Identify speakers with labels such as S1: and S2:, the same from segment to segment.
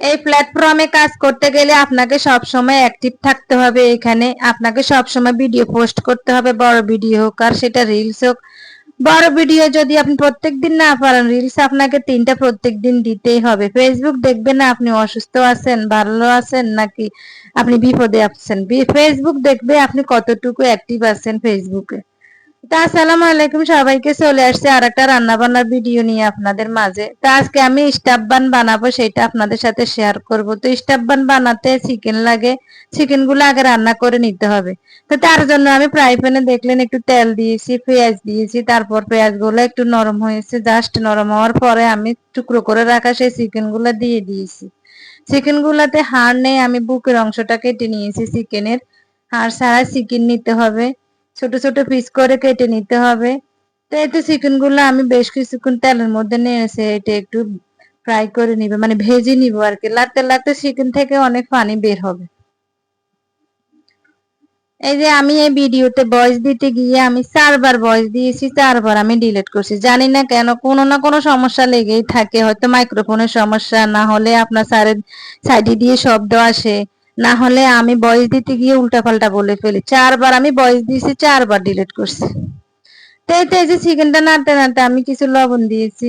S1: এই প্ল্যাটফর্মে কাজ করতে গেলে আপনাকে সব সময় অ্যাক্টিভ থাকতে হবে। এখানে আপনাকে সব সময় ভিডিও পোস্ট করতে হবে, বড় ভিডিও হোক আর সেটা রিলস হোক। বড় ভিডিও যদি আপনি প্রত্যেকদিন না পারেন, রিলস আপনাকে 3টা প্রত্যেকদিন দিতেই হবে। ফেসবুক দেখবেন না আপনি অসুস্থ আছেন, ভালো আছেন নাকি আপনি বিপদে আছেন। ফেসবুক দেখবে আপনি কতটুকু অ্যাক্টিভ আছেন ফেসবুকে। তা আসসালামু আলাইকুম সবাইকে, চলে আসছে আর একটা রান্না বান্নার ভিডিও নিয়ে আপনাদের মাঝে। তা আজকে আমি স্টাফ বান বানাবো, সেটা আপনাদের সাথে শেয়ার করব। তো স্টাফ বান বানাতে চিকেন লাগে, চিকেন গুলো আগে রান্না করে নিতে হবে। তো তার জন্য আমি ফ্রাই প্যানে দেখলেন একটু তেল দিয়েছি, পেঁয়াজ দিয়েছি। তারপর পেঁয়াজ গুলো একটু নরম হয়েছে, জাস্ট নরম হওয়ার পরে আমি টুকরো করে রাখা সেই চিকেন গুলো দিয়ে দিয়েছি। চিকেন গুলাতে হাড় নেই, আমি বুকের অংশটা কেটে নিয়েছি চিকেনের। হাড় ছাড়া চিকেন নিতে হবে, ছোট ছোট পিস করে কেটে নিতে হবে। তো এই তো চিকেন গুলো আমি বেশ কিছুক্ষণ তেলের মধ্যে নিয়েছে, এটা একটু ফ্রাই করে নিবে, মানে ভেজে নিব আর কি। লাড়তে লাড়তে চিকেন থেকে অনেক পানি বের হবে। এই যে আমি এই ভিডিওতে ভয়েস দিতে গিয়ে আমি 4বার ভয়েস দিয়েছি, 4বার আমি ডিলিট করছি। জানি না কেন, কোনো না কোনো সমস্যা লেগেই থাকে। হয়তো মাইক্রোফোনের সমস্যা, না হলে আপনার সাইডে দিয়ে শব্দ আসে, না হলে আমি ভয়েস দিতে গিয়ে উল্টাপাল্টা বলে ফেলি। 4বার আমি ভয়েস দিয়েছি, 4বার ডিলিট করছি। তো এই যে চিকেনটা নাড়তে নাড়তে আমি কিছু লবণ দিয়েছি।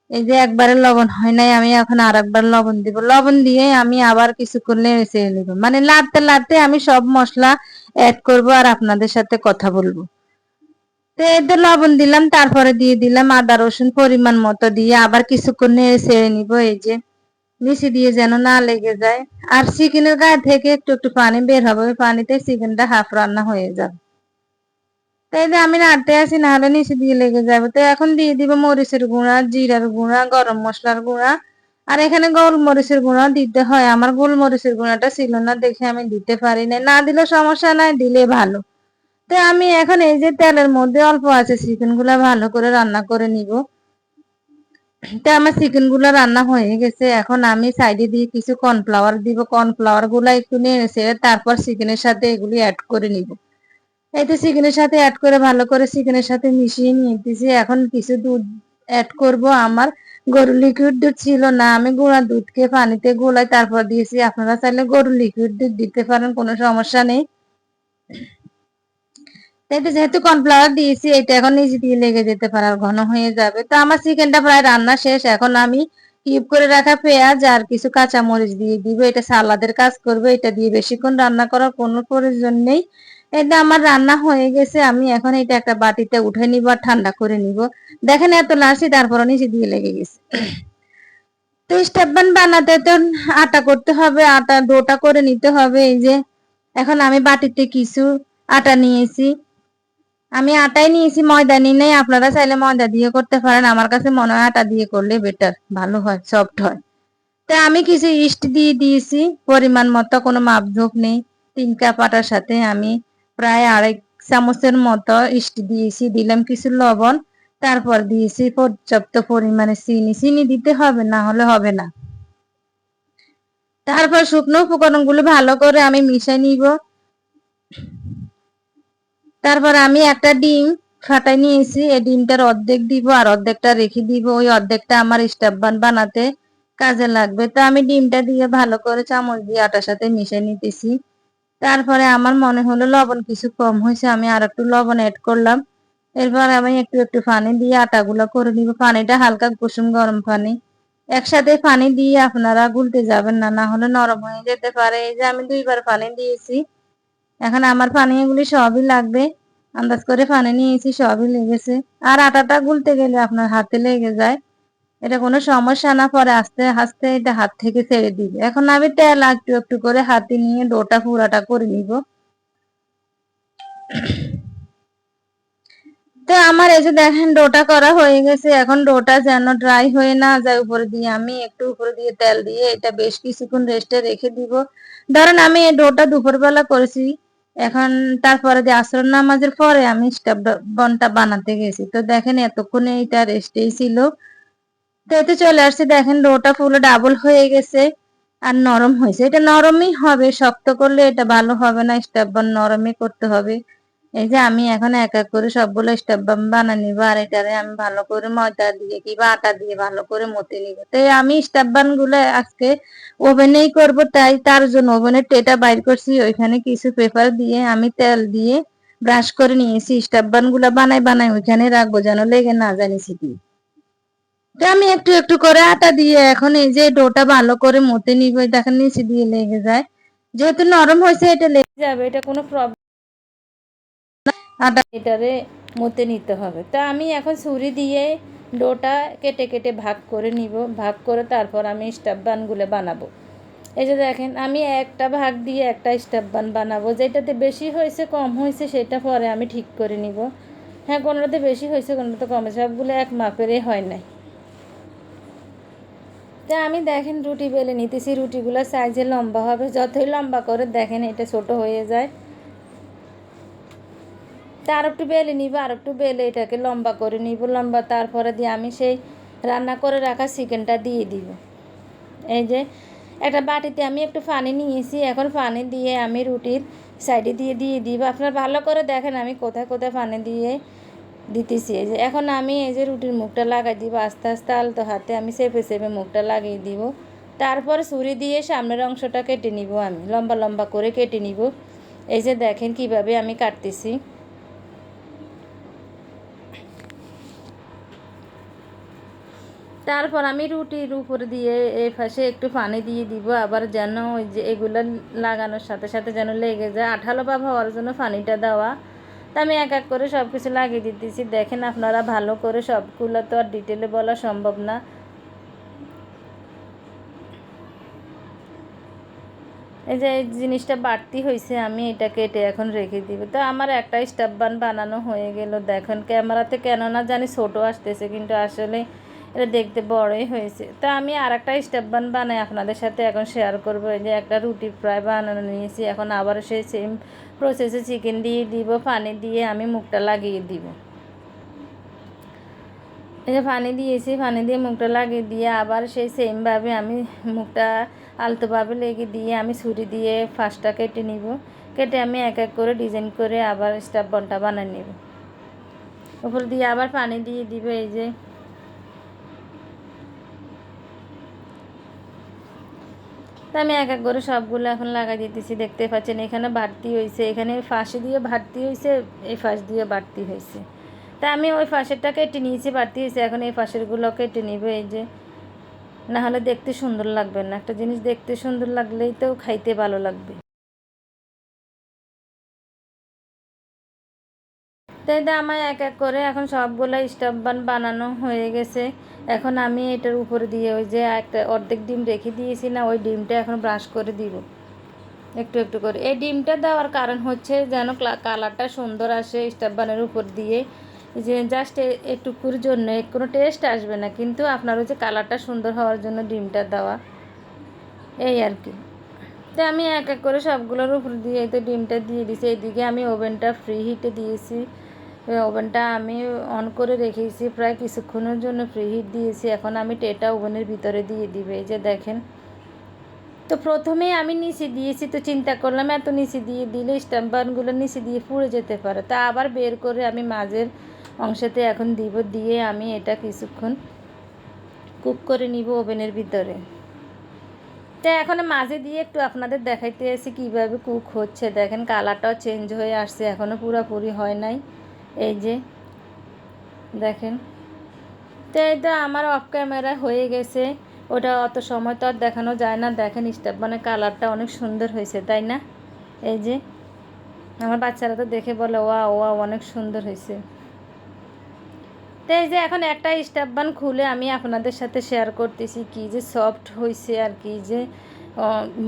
S1: এই যে একবারে লবণ হয় নাই, আমি এখন আর একবার লবণ দিব। লবণ দিয়ে আমি আবার কিছুক্ষণ নেড়ে চেড়ে নিব, মানে লাড়তে লাড়তে আমি সব মশলা অ্যাড করব আর আপনাদের সাথে কথা বলবো। তো এতে লবণ দিলাম, তারপরে দিয়ে দিলাম আদা রসুন পরিমাণ মতো, দিয়ে আবার কিছুক্ষণ নেড়ে চেড়ে নিব। এই যে নিচে দিয়ে যেন না লেগে যায়। আর চিকেনের গায়ে থেকে একটু একটু পানি বের হবে, ওই পানিতে চিকেনটা হাফ রান্না হয়ে যাবে। তো এই যে আমি নাড়তে আছি, না হলে নিচে দিয়ে লেগে যাবে। তো এখন দিয়ে দিব মরিচের গুঁড়া, জিরার গুঁড়া, গরম মশলার গুঁড়া। আর এখানে গোলমরিচের গুঁড়া দিতে হয়। আমার গোলমরিচের গুঁড়াটা ছিল না দেখে আমি দিতে পারি না, না দিলে সমস্যা নাই, দিলে ভালো। তো আমি এখন এই যে তেলের মধ্যে অল্প আছে চিকেন গুলা ভালো করে রান্না করে নিব। তো আমার চিকেন গুলা রান্না হয়ে গেছে। এখন আমি সাইডে দিয়ে কিছু কর্নফ্লাওয়ার দিব, কর্নফ্লাওয়ার গুলা একটু নেড়ে তারপর চিকেনের সাথে এগুলি অ্যাড করে নিব। এই তো চিকেনের সাথে অ্যাড করে ভালো করে চিকেনের সাথে মিশিয়ে নিতেছি। এখন কিছু দুধ অ্যাড করব। আমার গরুর লিকুইড দুধ ছিল না, আমি গুঁড়া দুধকে পানিতে গোলাই তারপর দিয়েছি। আপনারা চাইলে গরুর লিকুইড দুধ দিতে পারেন, কোনো সমস্যা নেই। তাইতে যেহেতু কর্নফ্লাওয়ার দিয়েছি, এটা এখন নিজে দিয়ে লেগে যেতে পারে আর ঘন হয়ে যাবে। তো আমার চিকেনটা প্রায় রান্না শেষ। এখন আমি কিউব করে রাখা পেঁয়াজ আর কিছু কাঁচা মরিচ দিয়ে দিব, এটা সালাদের কাজ করবে। এটা দিয়ে বেশিক্ষণ রান্না করার কোনো প্রয়োজন নেই। এটা আমার রান্না হয়ে গেছে। আমি এখন এটা একটা বাটিতে উঠে নিব আর ঠান্ডা করে নিব। দেখেন এত লাসি, তারপরে নিচে দিয়ে লেগে গেছে। তো স্টেপ বানাতে তো আটা করতে হবে, আটা ডোটা করে নিতে হবে। এই যে এখন আমি বাটিতে কিছু আটা নিয়েছি। আমি আটাই নিয়েছি, ময়দা নিই নাই। আপনারা চাইলে ময়দা দিয়ে করতে পারেন, আমার কাছে মনে হয় আটা দিয়ে করলে বেটার, ভালো হয়, সফট হয়। তা আমি কিছু ইস্ট দিয়ে দিয়েছি পরিমাণ মতো, কোনো মাপঝোপ নেই। 3 কাপ আটার সাথে আমি প্রায় 2.5 চামচের মতো ইস্ট দিয়েছি। দিলাম কিছু লবণ, তারপর দিয়েছি পর্যাপ্ত পরিমাণে চিনি। চিনি দিতে হবে, না হলে হবে না। তারপর শুকনো উপকরণগুলো ভালো করে আমি মিশিয়ে নিব। তারপর আমি একটা ডিম ফাটাই নিয়েছি, এই ডিমটার অর্ধেক দিব আর অর্ধেকটা রেখে দিব। ওই অর্ধেকটা আমার স্টাফ বানাতে কাজে লাগবে। তো আমি ডিমটা দিয়ে ভালো করে চামচ দিয়ে আটার সাথে মিশিয়ে নিতেছি। তারপরে আমার মনে হলো লবণ কিছু কম হয়েছে, আমি আর একটু লবণ অ্যাড করলাম। এরপর আমি একটু একটু পানি দিয়ে আটাগুলো করে নিব। পানিটা হালকা কুসুম গরম পানি। একসাথে পানি দিয়ে আপনারা গুলতে যাবেন না, না হলে নরম হয়ে যেতে পারে। এই যে আমি 2বার পানি দিয়েছি। এখন আমার পানি এগুলি সবই লাগবে, আন্দাজ করে পানি নিয়েছি, সবই লেগেছে। আর আটাটা গুলতে গেলে আপনার হাতে লেগে যায়, এটা কোনো সমস্যা না। পরে আস্তে আস্তে এটা হাত থেকে ছেড়ে দিবে। এখন আমি তেল একটু একটু করে হাতে নিয়ে ডোটা পুরাটা করে নিব। তো আমার এই যে দেখেন ডোটা করা হয়ে গেছে। এখন ডোটা যেন ড্রাই হয়ে না যায়, উপরে দিয়ে আমি একটু উপরে দিয়ে তেল দিয়ে এটা বেশ কিছুক্ষণ রেস্টে রেখে দিব। ধরেন আমি এই ডোটা দুপুরবেলা করেছি, এখন তারপরে যে আসর নামাজের পরে আমি স্টাফ বনটা বানাতে গেছি। তো দেখেন এতক্ষণে এটা রেস্টেই ছিল। তো এতে চলে আসছে, দেখেন ডোটা পুরো ডাবল হয়ে গেছে আর নরম হয়েছে। এটা নরমই হবে, শক্ত করলে এটা ভালো হবে না, স্টাফ বন নরমই করতে হবে। এই যে আমি এখন এক এক করে সবগুলো স্টাফ বানিয়ে নিব, আর এটারে আমি ভালো করে ময়দা দিয়ে কিংবা আটা দিয়ে ভালো করে মতে নিব। তো আমি স্টাফ গুলো আজকে ওভেনেই করব, তাই তার জন্য ওভেনের ট্রেটা বাইর করছি, ওইখানে কিছু পেপার দিয়ে আমি তেল দিয়ে ব্রাশ করে নিয়েছি। স্টাফ গুলা বানাই বানাই ওইখানে রাখবো যেন লেগে না যায় নিচে দিয়ে। তো আমি একটু একটু করে আটা দিয়ে এখন এই যে ডোটা ভালো করে মতে নিব। দেখেন নিচে দিয়ে লেগে যায়, যেহেতু নরম হয়েছে এটা লেগে যাবে, এটা কোনো প্রবলেম। আটা এটারে মতে নিতে হবে। তা আমি এখন ছুরি দিয়ে ডোটা কেটে কেটে ভাগ করে নিব, ভাগ করে তারপর আমি স্টাফ বানগুলো বানাবো। এই যে দেখেন আমি একটা ভাগ দিয়ে একটা স্টাফ বান বানাবো, যেটাতে বেশি হয়েছে কম হয়েছে সেটা পরে আমি ঠিক করে নিব। হ্যাঁ, কোনোটাতে বেশি হয়েছে কোনোটাতে কম হয়েছে, সবগুলো এক মাপেরই হয় নাই। তা আমি দেখেন রুটি বেলে নিতেছি, রুটিগুলো সাইজে লম্বা হবে, যতই লম্বা করে দেখেন এটা ছোট হয়ে যায়। তা আর একটু বেলে নিব, আর একটু বেলে এটাকে লম্বা করে নিব, লম্বা তারপরে দিয়ে আমি সেই রান্না করে রাখা চিকেনটা দিয়ে দিব। এই যে একটা বাটিতে আমি একটু পানি নিয়েছি, এখন পানি দিয়ে আমি রুটির সাইডে দিয়ে দিয়ে দিব। আপনারা ভালো করে দেখেন আমি কোথায় কোথায় পানি দিয়ে দিতেছি। এই যে এখন আমি এই যে রুটির মুখটা লাগাই দিব, আস্তে আস্তে আলতো হাতে আমি চেপে চেপে মুখটা লাগিয়ে দিব। তারপর ছুরি দিয়ে সামনের অংশটা কেটে নিব, আমি লম্বা লম্বা করে কেটে নিব। এই যে দেখেন কিভাবে আমি কাটতেছি। তারপর আমি রুটির উপরে দিয়ে এই পাশে একটু পানি দিয়ে দিব, আবার যেন ওই যে এগুলো লাগানোর সাথে সাথে যেন লেগে যায়, আঠালো ভাব হওয়ার জন্য পানিটা দেওয়া। তা আমি এক এক করে সব কিছু লাগিয়ে দিতেছি। দেখেন আপনারা ভালো করে সবগুলো তো আর ডিটেলে বলা সম্ভব না। এই যে এই জিনিসটা বাড়তি হয়েছে, আমি এটা কেটে এখন রেখে দিব। তো আমার একটা স্টাফ বান বানানো হয়ে গেল। দেখেন ক্যামেরাতে কেন না জানি ছোটো আসতেছে, কিন্তু আসলে এটা দেখতে বড়ই হয়েছে। তো আমি আর একটা স্টাফ বান বানাই আপনাদের সাথে এখন শেয়ার করবো। এই যে একটা রুটি ফ্রাই বানানো নিয়েছি, এখন আবার সেই সেম প্রসেসে চিকেন দিয়ে দিব, পানি দিয়ে আমি মুখটা লাগিয়ে দিব। এই যে পানি দিয়েছি, পানি দিয়ে মুখটা লাগিয়ে দিয়ে আবার সেই সেমভাবে আমি মুখটা আলতোভাবে লেগে দিয়ে আমি ছুরি দিয়ে ফার্স্টটা কেটে নিব। কেটে আমি এক এক করে ডিজাইন করে আবার স্টাফ বনটা বানিয়ে নেব। উপর দিয়ে আবার পানি দিয়ে দিব। এই যে তা আমি এক এক করে সবগুলো এখন লাগাই দিতেছি। দেখতে পাচ্ছেন এখানে বাড়তি হয়েছে, এখানে ফাঁসি দিয়ে বাড়তি হয়েছে, এই ফাঁস দিয়ে বাড়তি হয়েছে। তা আমি ওই ফাঁসেরটা কেটে নিয়েছি, বাড়তি হয়েছে, এখন এই ফাঁসেরগুলো কেটে নিব। এই যে না হলে দেখতে সুন্দর লাগবে না, একটা জিনিস দেখতে সুন্দর লাগলেই তো খাইতে ভালো লাগবে। তাই তো আমার এক এক করে এখন সবগুলো স্টাফ বান বানানো হয়ে গেছে। এখন আমি এটার উপরে দিয়ে ওই যে একটা অর্ধেক ডিম রেখে দিয়েছি না, ওই ডিমটা এখন ব্রাশ করে দিব একটু একটু করে। এই ডিমটা দেওয়ার কারণ হচ্ছে যেন কালারটা সুন্দর আসে স্টাফ বানের উপর দিয়ে, যে জাস্ট একটুকুর জন্য, কোনো টেস্ট আসবে না, কিন্তু আপনার হচ্ছে কালারটা সুন্দর হওয়ার জন্য ডিমটা দেওয়া, এই আর কি। তো আমি এক এক করে সবগুলোর উপর দিয়ে এই তো ডিমটা দিয়ে দিয়েছি। এইদিকে আমি ওভেনটা ফ্রি হিটে দিয়েছি, ওভেনটা আমি অন করে রেখেছি প্রায় কিছুক্ষণের জন্য ফ্রি হিট দিয়েছি। এখন আমি ট্রেটা ওভেনের ভিতরে দিয়ে দিবে। এই যে দেখেন, তো প্রথমেই আমি নিচে দিয়েছি, তো চিন্তা করলাম এত নিচে দিয়ে দিলে স্টাম্প বানগুলো নিচে দিয়ে পুড়ে যেতে পারে, তা আবার বের করে আমি মাঝের অংশতে এখন দিব, দিয়ে আমি এটা কিছুক্ষণ কুক করে নিব ওভেনের ভিতরে। তো এখন মাঝে দিয়ে একটু আপনাদের দেখাইতে আসি কীভাবে কুক হচ্ছে। দেখেন কালারটাও চেঞ্জ হয়ে আসছে, এখনও পুরোপুরি হয় নাই। এই যে দেখেন, তো এই তো আমার অফ ক্যামেরা হয়ে গেছে, ওটা অত সময় তো আর দেখানো যায় না। দেখেন স্টাফ মানে কালারটা অনেক সুন্দর হয়েছে, তাই না? এই যে আমার বাচ্চারা তো দেখে বলে ওয়া ওয়া অনেক সুন্দর হয়েছে। তো এই যে এখন একটা স্টাফ বান খুলে আমি আপনাদের সাথে শেয়ার করতেছি, কি যে সফট হয়েছে আর কি যে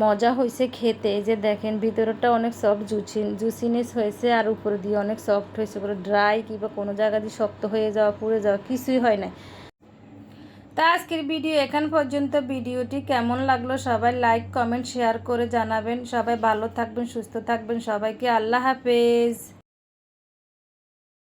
S1: মজা হয়েছে খেতে। এই যে দেখেন ভিতরটা অনেক সফট জুসিনেস হয়েছে, আর উপরে দিয়ে অনেক সফট হয়েছে, পুরো ড্রাই কিংবা কোনো জায়গা দিয়ে শক্ত হয়ে যাওয়া পুড়ে যাওয়া কিছুই হয় না। তা আজকের ভিডিও এখান পর্যন্ত। ভিডিওটি কেমন লাগলো সবাই লাইক কমেন্ট শেয়ার করে জানাবেন। সবাই ভালো থাকবেন, সুস্থ থাকবেন, সবাইকে আল্লাহ হাফেজ।